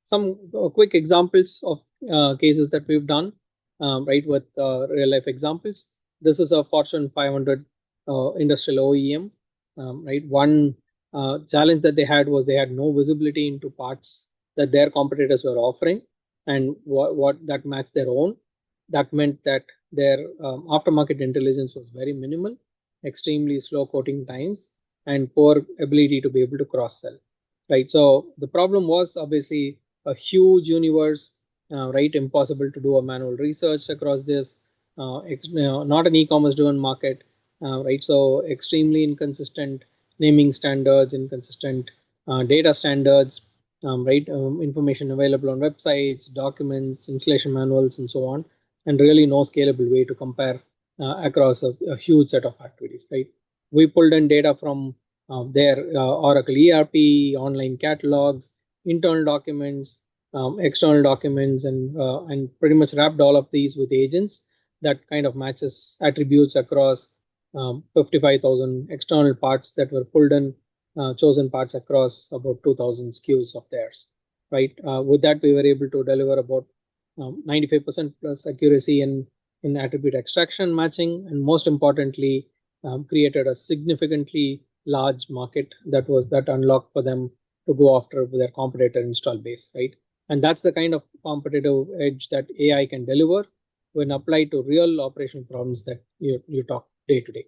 some quick examples of cases that we've done, right, with real life examples. This is a Fortune 500 industrial OEM, right? One challenge that they had was they had no visibility into parts that their competitors were offering and what that matched their own. That meant that their aftermarket intelligence was very minimal, extremely slow quoting times, and poor ability to be able to cross sell, right? So the problem was obviously a huge universe, right? Impossible to do a manual research across this, not an e-commerce driven market, right? So extremely inconsistent naming standards, inconsistent data standards, right? Information available on websites, documents, installation manuals, and so on, and really no scalable way to compare across a huge set of activities, right? We pulled in data from their Oracle ERP, online catalogs, internal documents, external documents, and pretty much wrapped all of these with agents that kind of matches attributes across 55,000 external parts that were pulled in, chosen parts across about 2,000 SKUs of theirs, right? With that, we were able to deliver about 95% plus accuracy in attribute extraction matching, and most importantly, created a significantly large market that unlocked for them to go after their competitor install base, right? And that's the kind of competitive edge that AI can deliver when applied to real operational problems that you talk day to day.